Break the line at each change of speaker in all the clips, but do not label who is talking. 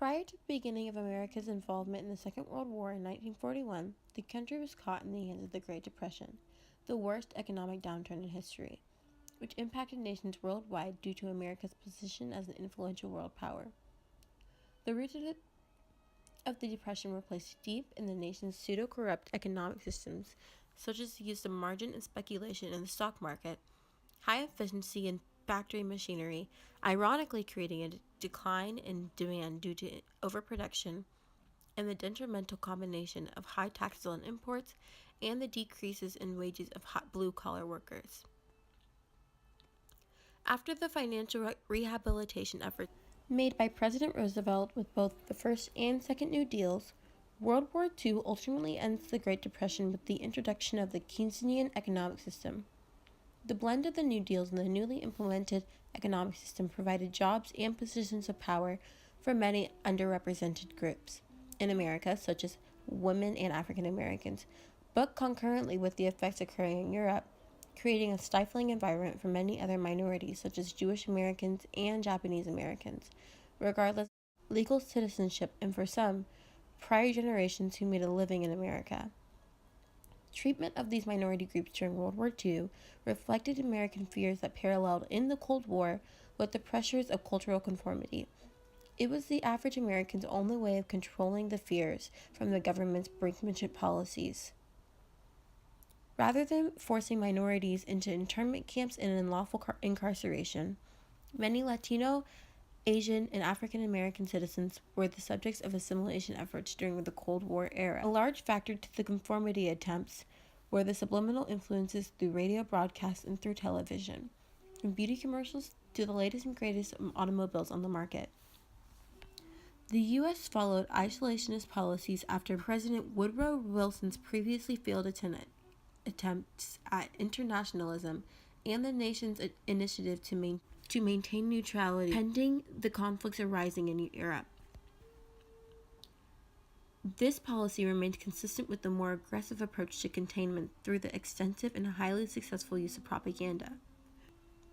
Prior to the beginning of America's involvement in the Second World War in 1941, the country was caught in the hands of the Great Depression, the worst economic downturn in history, which impacted nations worldwide due to America's position as an influential world power. The roots of the Depression were placed deep in the nation's pseudo-corrupt economic systems, such as the use of margin and speculation in the stock market, high efficiency in factory machinery, ironically creating a decline in demand due to overproduction, and the detrimental combination of high taxes on imports and the decreases in wages of hot blue-collar workers. After the financial rehabilitation efforts made by President Roosevelt with both the first and second New Deals, World War II ultimately ends the Great Depression with the introduction of the Keynesian economic system. The blend of the New Deals and the newly implemented economic system provided jobs and positions of power for many underrepresented groups in America, such as women and African Americans, but concurrently with the effects occurring in Europe, creating a stifling environment for many other minorities, such as Jewish Americans and Japanese Americans, regardless of legal citizenship, and for some, prior generations who made a living in America. Treatment of these minority groups during World War II reflected American fears that paralleled in the Cold War with the pressures of cultural conformity. It was the average American's only way of controlling the fears from the government's brinkmanship policies. Rather than forcing minorities into internment camps and unlawful incarceration, many Latino, Asian, and African American citizens were the subjects of assimilation efforts during the Cold War era. A large factor to the conformity attempts were the subliminal influences through radio broadcasts and through television, from beauty commercials to the latest and greatest automobiles on the market. The U.S. followed isolationist policies after President Woodrow Wilson's previously failed attempts at internationalism and the nation's initiative to maintain neutrality pending the conflicts arising in Europe. This policy remained consistent with the more aggressive approach to containment through the extensive and highly successful use of propaganda.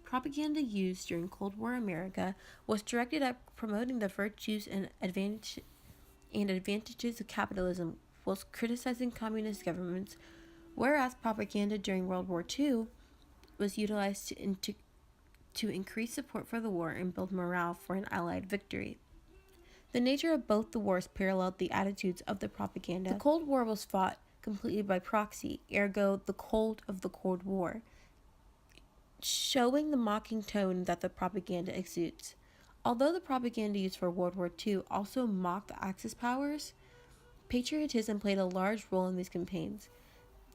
Propaganda used during Cold War America was directed at promoting the virtues and advantages of capitalism whilst criticizing communist governments, whereas propaganda during World War II was utilized to increase support for the war and build morale for an Allied victory. The nature of both the wars paralleled the attitudes of the propaganda. The Cold War was fought completely by proxy, ergo the cold of the Cold War, showing the mocking tone that the propaganda exudes. Although the propaganda used for World War II also mocked the Axis powers, patriotism played a large role in these campaigns,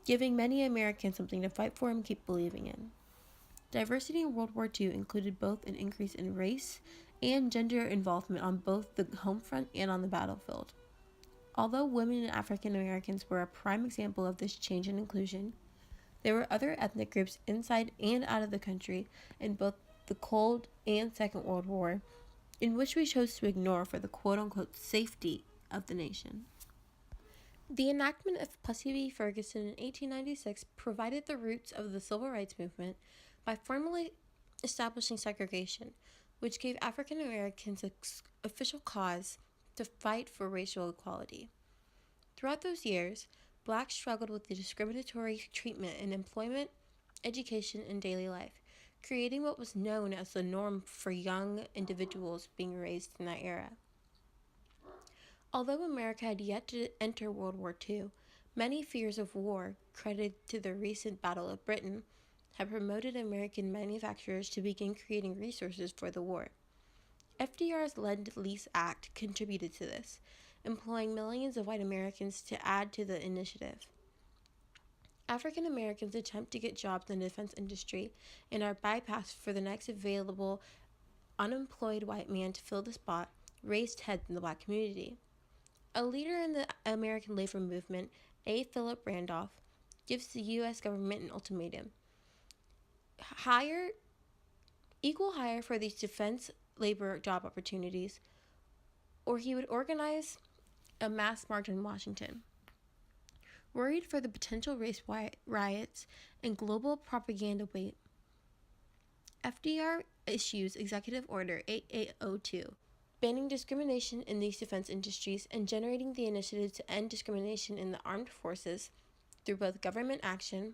giving many Americans something to fight for and keep believing in. Diversity in World War II included both an increase in race and gender involvement on both the home front and on the battlefield. Although women and African Americans were a prime example of this change in inclusion, there were other ethnic groups inside and out of the country in both the Cold and Second World War, in which we chose to ignore for the quote-unquote safety of the nation. The enactment of Plessy v. Ferguson in 1896 provided the roots of the civil rights movement by formally establishing segregation, which gave African Americans an official cause to fight for racial equality. Throughout those years, blacks struggled with the discriminatory treatment in employment, education, and daily life, creating what was known as the norm for young individuals being raised in that era. Although America had yet to enter World War II, many fears of war, credited to the recent Battle of Britain, had promoted American manufacturers to begin creating resources for the war. FDR's Lend-Lease Act contributed to this, employing millions of white Americans to add to the initiative. African Americans attempt to get jobs in the defense industry and are bypassed for the next available unemployed white man to fill the spot, raised heads in the black community. A leader in the American labor movement, A. Philip Randolph, gives the U.S. government an ultimatum: equal hire for these defense labor job opportunities, or he would organize a mass march in Washington. Worried for the potential race riots and global propaganda weight, FDR issues Executive Order 8802, banning discrimination in these defense industries and generating the initiative to end discrimination in the armed forces through both government action,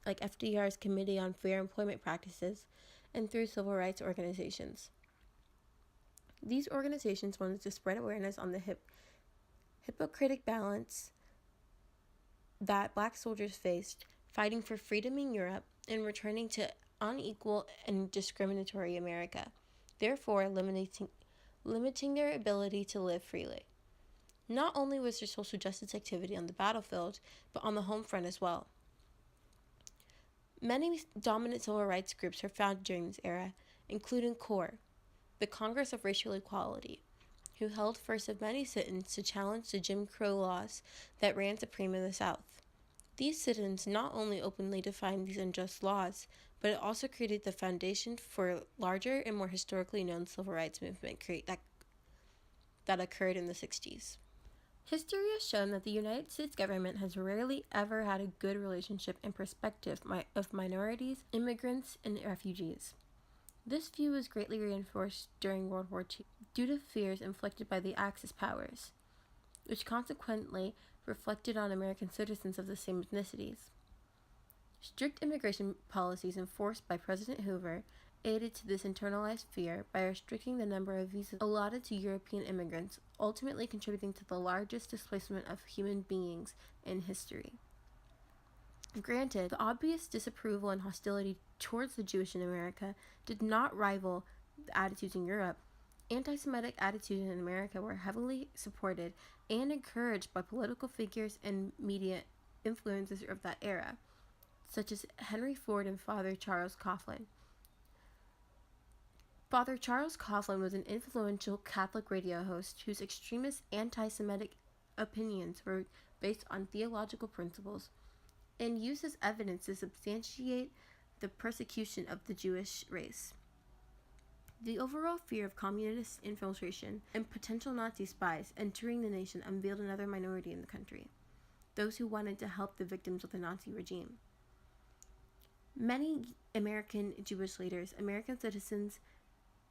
like FDR's Committee on Fair Employment Practices, and through civil rights organizations. These organizations wanted to spread awareness on the hypocritic balance that Black soldiers faced fighting for freedom in Europe and returning to unequal and discriminatory America, therefore limiting their ability to live freely. Not only was there social justice activity on the battlefield, but on the home front as well. Many dominant civil rights groups were founded during this era, including CORE, the Congress of Racial Equality, who held first of many sit-ins to challenge the Jim Crow laws that ran supreme in the South. These sit-ins not only openly defined these unjust laws, but it also created the foundation for a larger and more historically known civil rights movement that occurred in the 60s. History has shown that the United States government has rarely ever had a good relationship and perspective of minorities, immigrants, and refugees. This view was greatly reinforced during World War II due to fears inflicted by the Axis powers, which consequently reflected on American citizens of the same ethnicities. Strict immigration policies enforced by President Hoover aided to this internalized fear by restricting the number of visas allotted to European immigrants, ultimately contributing to the largest displacement of human beings in history. Granted, the obvious disapproval and hostility towards the Jewish in America did not rival the attitudes in Europe. Anti-Semitic attitudes in America were heavily supported and encouraged by political figures and media influencers of that era, such as Henry Ford and Father Charles Coughlin. Father Charles Coughlin was an influential Catholic radio host whose extremist anti-Semitic opinions were based on theological principles and used as evidence to substantiate the persecution of the Jewish race. The overall fear of communist infiltration and potential Nazi spies entering the nation unveiled another minority in the country, those who wanted to help the victims of the Nazi regime. Many American Jewish leaders, American citizens,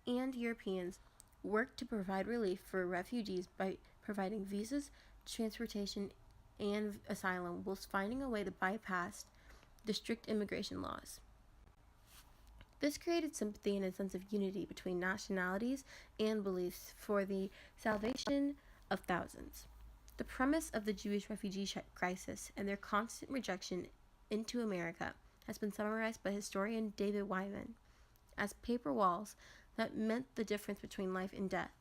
and Europeans worked to provide relief for refugees by providing visas, transportation, and asylum, whilst finding a way to bypass the strict immigration laws. This created sympathy and a sense of unity between nationalities and beliefs for the salvation of thousands. The premise of the Jewish refugee crisis and their constant rejection into America has been summarized by historian David Wyman as paper walls that meant the difference between life and death.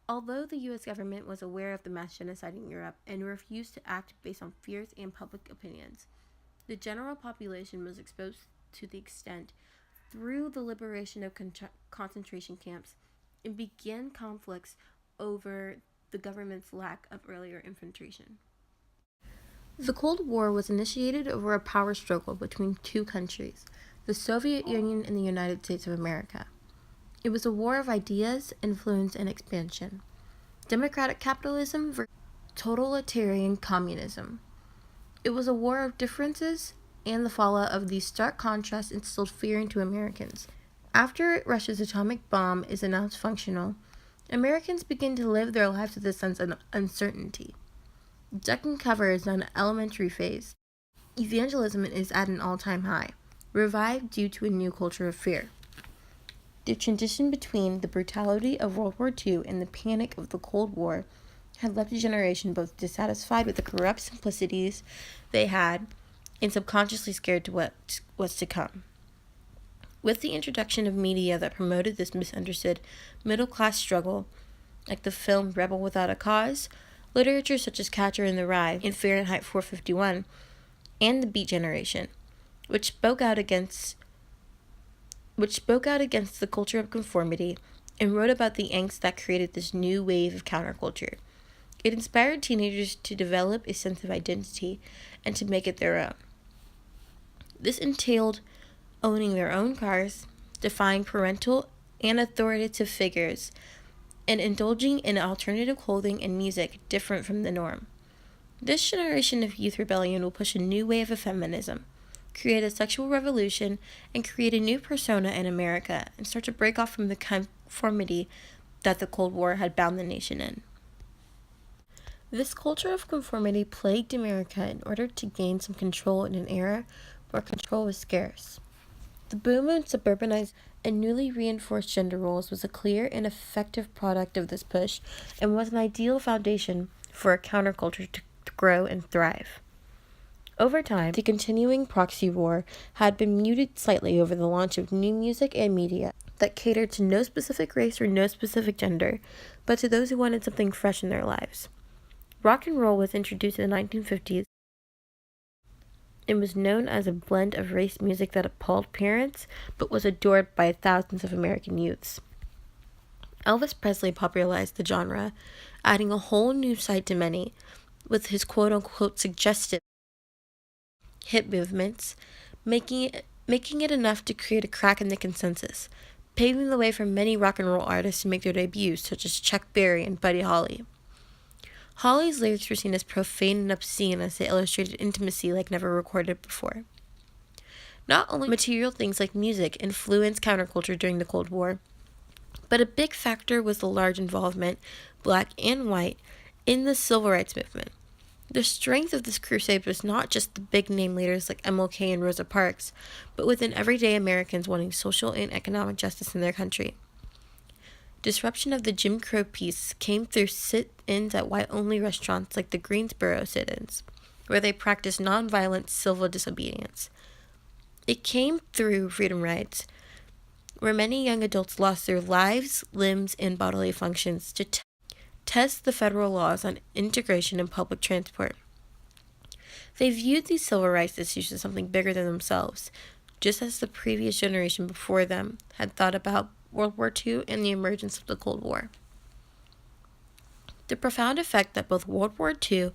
Although the U.S. government was aware of the mass genocide in Europe and refused to act based on fears and public opinions, the general population was exposed to the extent through the liberation of concentration camps and began conflicts over the government's lack of earlier infiltration. The Cold War was initiated over a power struggle between two countries, the Soviet Union and the United States of America. It was a war of ideas, influence, and expansion. Democratic capitalism versus totalitarian communism. It was a war of differences, and the fallout of these stark contrasts instilled fear into Americans. After Russia's atomic bomb is announced functional, Americans begin to live their lives with a sense of uncertainty. Duck and cover is an elementary phase. Evangelism is at an all-time high, revived due to a new culture of fear. The transition between the brutality of World War II and the panic of the Cold War had left a generation both dissatisfied with the corrupt simplicities they had and subconsciously scared to what was to come. With the introduction of media that promoted this misunderstood middle-class struggle, like the film Rebel Without a Cause, literature such as Catcher in the Rye and Fahrenheit 451, and The Beat Generation, which spoke out against the culture of conformity and wrote about the angst that created this new wave of counterculture. It inspired teenagers to develop a sense of identity and to make it their own. This entailed owning their own cars, defying parental and authoritative figures, and indulging in alternative clothing and music different from the norm. This generation of youth rebellion will push a new wave of feminism, create a sexual revolution, and create a new persona in America, and start to break off from the conformity that the Cold War had bound the nation in. This culture of conformity plagued America in order to gain some control in an era where control was scarce. The boom in suburbanized and newly reinforced gender roles was a clear and effective product of this push and was an ideal foundation for a counterculture to grow and thrive. Over time, the continuing proxy war had been muted slightly over the launch of new music and media that catered to no specific race or no specific gender, but to those who wanted something fresh in their lives. Rock and roll was introduced in the 1950s and was known as a blend of race music that appalled parents, but was adored by thousands of American youths. Elvis Presley popularized the genre, adding a whole new side to many, with his quote-unquote suggestive hit movements, making it enough to create a crack in the consensus, paving the way for many rock and roll artists to make their debuts, such as Chuck Berry and Buddy Holly. Holly's lyrics were seen as profane and obscene as they illustrated intimacy like never recorded before. Not only material things like music influenced counterculture during the Cold War, but a big factor was the large involvement, black and white, in the civil rights movement. The strength of this crusade was not just the big-name leaders like MLK and Rosa Parks, but within everyday Americans wanting social and economic justice in their country. Disruption of the Jim Crow peace came through sit-ins at white-only restaurants like the Greensboro sit-ins, where they practiced nonviolent civil disobedience. It came through freedom rides, where many young adults lost their lives, limbs, and bodily functions to test the federal laws on integration in public transport. They viewed these civil rights issues as something bigger than themselves, just as the previous generation before them had thought about World War II and the emergence of the Cold War. The profound effect that both World War II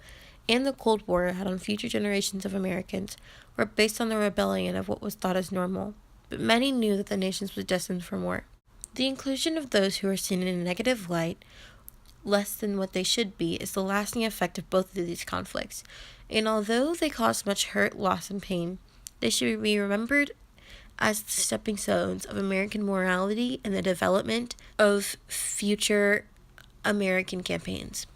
and the Cold War had on future generations of Americans were based on the rebellion of what was thought as normal, but many knew that the nation was destined for more. The inclusion of those who are seen in a negative light, less than what they should be, is the lasting effect of both of these conflicts, and although they cause much hurt, loss, and pain, they should be remembered as the stepping stones of American morality and the development of future American campaigns.